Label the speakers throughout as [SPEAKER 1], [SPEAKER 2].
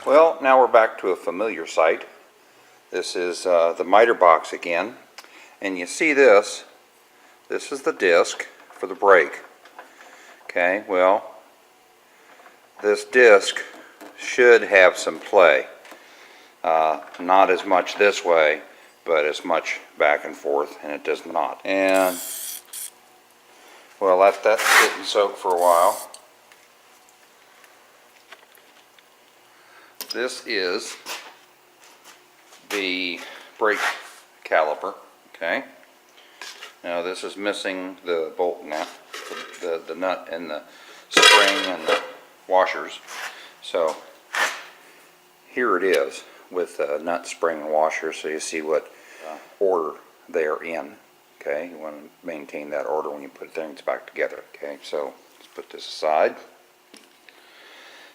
[SPEAKER 1] Well, now we're back to a familiar sight. This is the miter box again, and you see this is the disc for the brake. Okay, well, this disc should have some play. Not as much this way, but as much back and forth, and it does not. And well, let that sit and soak for a while. This is the brake caliper. Okay. Now this is missing the bolt nut, the nut and the spring and the washers. So here it is with the nut, spring, and washer, so you see what order they are in. Okay, you want to maintain that order when you put things back together. Okay, so let's put this aside.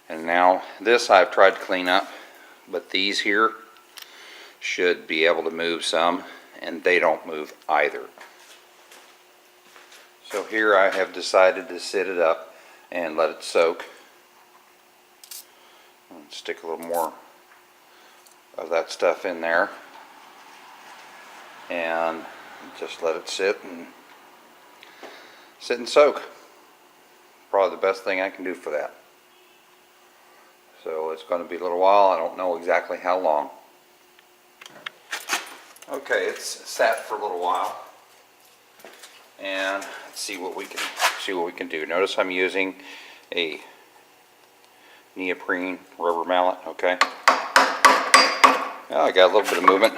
[SPEAKER 1] And now this I've tried to clean up, but these here should be able to move some, and they don't move either. So here I have decided to sit it up and let it soak. And stick a little more of that stuff in there and just let it sit and soak. Probably the best thing I can do for that. So it's going to be a little while. I don't know exactly how long. Okay, it's sat for a little while, and let's see what we can do. Notice I'm using a neoprene rubber mallet. Okay. Well, I got a little bit of movement.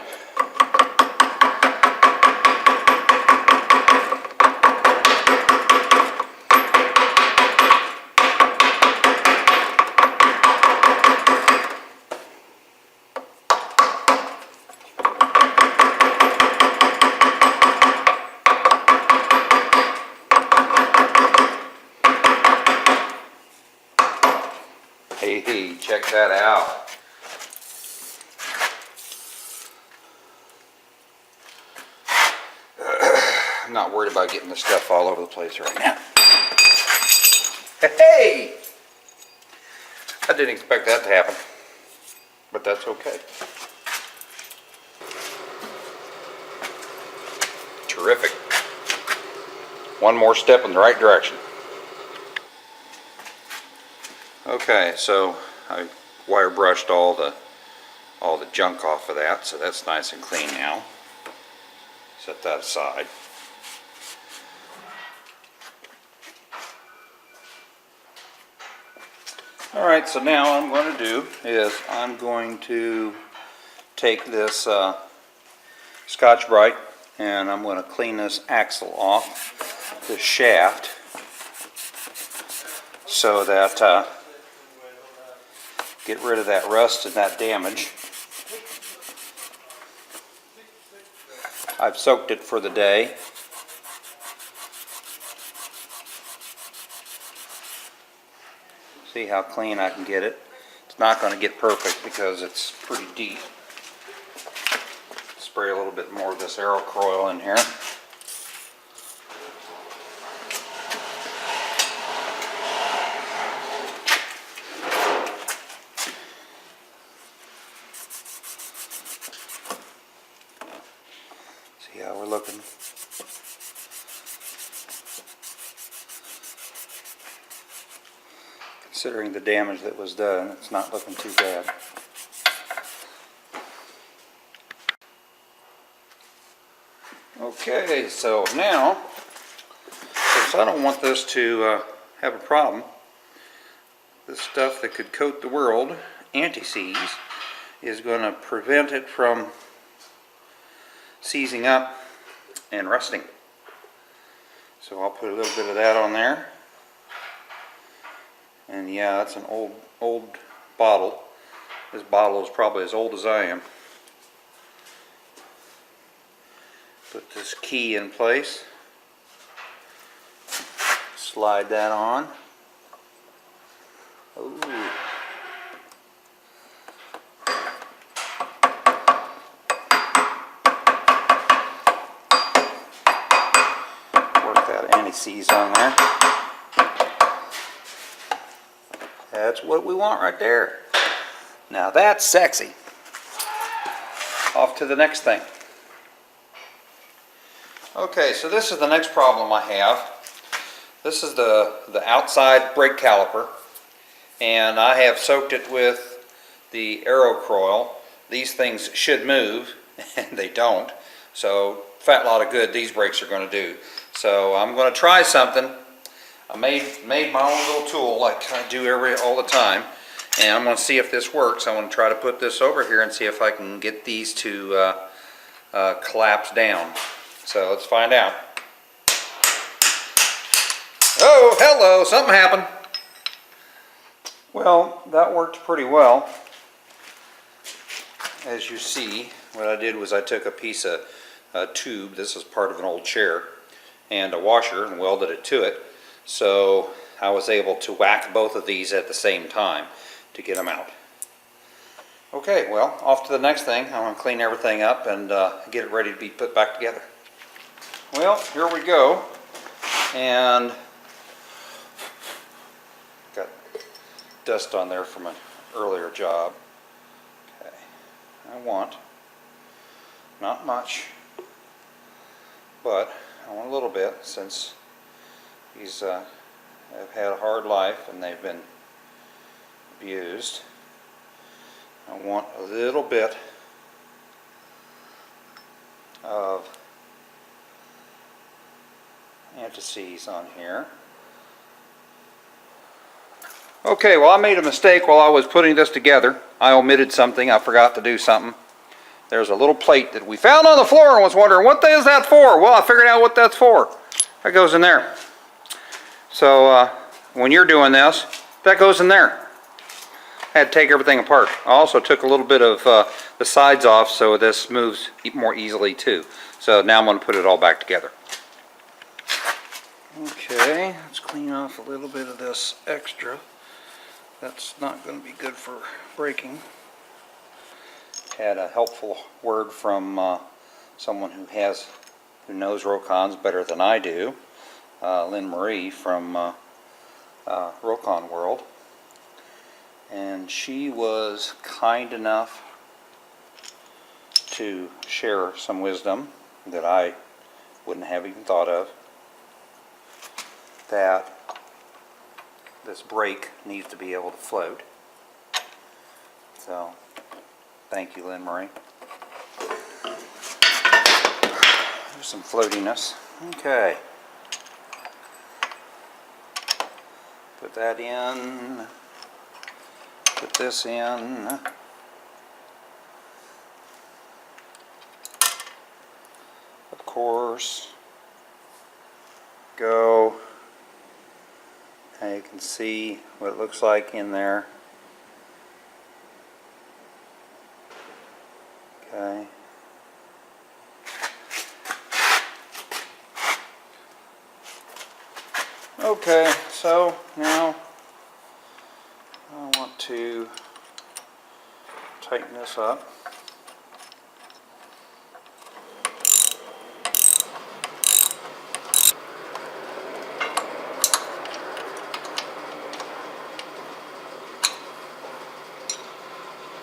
[SPEAKER 1] Hey, check that out. I'm not worried about getting the stuff all over the place right now. Hey! I didn't expect that to happen, but that's okay. Terrific. One more step in the right direction. Okay, so I wire brushed all the junk off of that, so that's nice and clean now. Set that aside. Alright, so now what I'm going to do is I'm going to take this Scotch-Brite and I'm going to clean this axle off, this shaft, so that get rid of that rust and that damage. I've soaked it for the day. See how clean I can get it. It's not going to get perfect because it's pretty deep. Spray a little bit more of this Aerocoil in here. See how we're looking. Considering the damage that was done, it's not looking too bad. Okay, so now, since I don't want this to have a problem, this stuff that could coat the world, anti-seize, is going to prevent it from seizing up and rusting. So I'll put a little bit of that on there. And yeah, that's an old bottle. This bottle is probably as old as I am. Put this key in place. Slide that on. Ooh. Work that anti-seize on there. That's what we want right there. Now that's sexy. Off to the next thing. Okay, so this is the next problem I have. This is the outside brake caliper, and I have soaked it with the aero coil. These things should move, and they don't. So, fat lot of good these brakes are going to do. So I'm going to try something. I made my own little tool like I do all the time, and I'm going to see if this works. I want to try to put this over here and see if I can get these to collapse down. So let's find out. Oh, hello, something happened. Well, that worked pretty well. As you see, what I did was I took a piece of tube, this is part of an old chair, and a washer and welded it to it. So I was able to whack both of these at the same time to get them out. Okay, well, off to the next thing. I'm going to clean everything up and get it ready to be put back together. Well, here we go. And got dust on there from an earlier job. Okay, I want not much, but I want a little bit since these have had a hard life and they've been abused. I want a little bit of anti-seize on here. Okay, well, I made a mistake while I was putting this together. I omitted something. I forgot to do something. There's a little plate that we found on the floor and was wondering, what is that for? Well, I figured out what that's for. That goes in there. So when you're doing this, that goes in there. I had to take everything apart. I also took a little bit of the sides off so this moves more easily too. So now I'm going to put it all back together. Okay, let's clean off a little bit of this extra. That's not going to be good for braking. Had a helpful word from someone who knows Rokons better than I do, Lynn Marie from Rokon World, and she was kind enough to share some wisdom that I wouldn't have even thought of, that this brake needs to be able to float. So thank you, Lynn Marie. There's some floatiness. Okay. Put that in. Put this in. Of course. Go. Now you can see what it looks like in there. Okay. Okay, so now I want to tighten this up.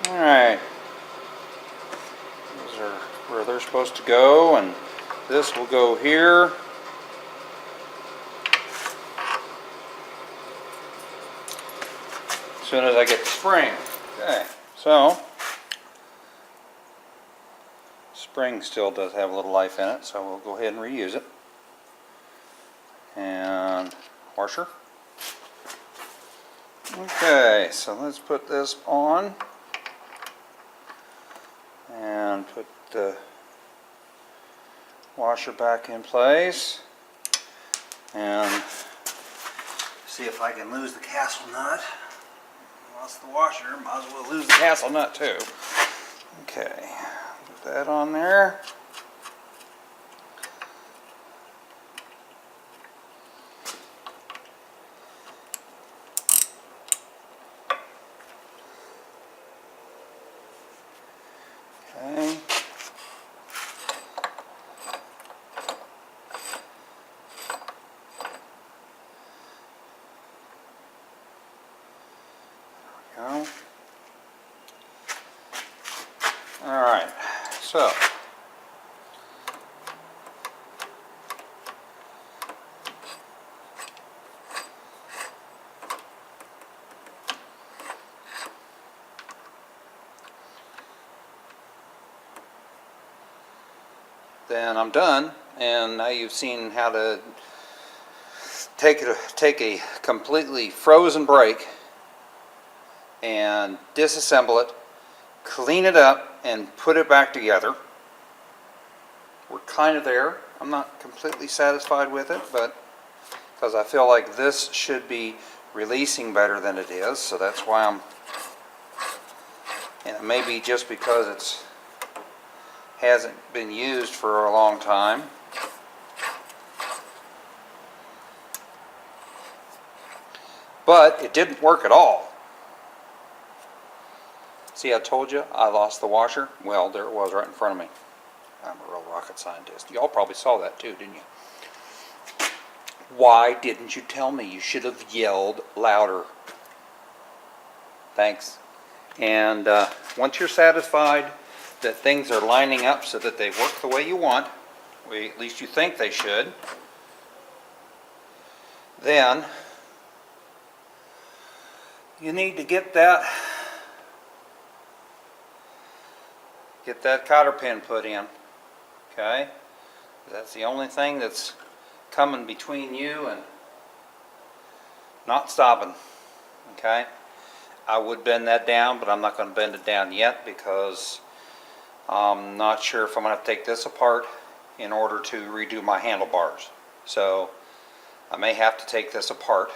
[SPEAKER 1] Alright. These are where they're supposed to go, and this will go here. As soon as I get the spring. Okay, so spring still does have a little life in it, so we'll go ahead and reuse it. And washer. Okay, so let's put this on and put the washer back in place and see if I can lose the castle nut. Lost the washer, might as well lose the castle nut too. Okay, put that on there. Okay. There we go. Alright, so then I'm done, and now you've seen how to take a completely frozen brake and disassemble it, clean it up, and put it back together. We're kind of there. I'm not completely satisfied with it, but because I feel like this should be releasing better than it is, so that's why and it may be just because it's hasn't been used for a long time. But it didn't work at all. See, I told you I lost the washer? Well, there it was right in front of me. I'm a real rocket scientist. Y'all probably saw that too, didn't you? Why didn't you tell me? You should have yelled louder. Thanks. And once you're satisfied that things are lining up so that they work the way you want, at least you think they should, then you need to get that cotter pin put in. Okay? That's the only thing that's coming between you and not stopping. Okay? I would bend that down, but I'm not going to bend it down yet because I'm not sure if I'm going to have to take this apart in order to redo my handlebars. So I may have to take this apart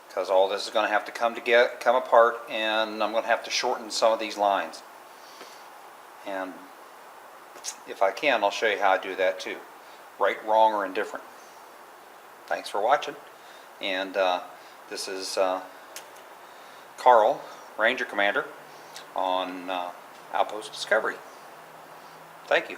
[SPEAKER 1] because all this is going to have to come apart, and I'm going to have to shorten some of these lines. And if I can, I'll show you how I do that too. Right, wrong, or indifferent. Thanks for watching. And this is Carl, Ranger Commander, on Outpost Discovery. Thank you.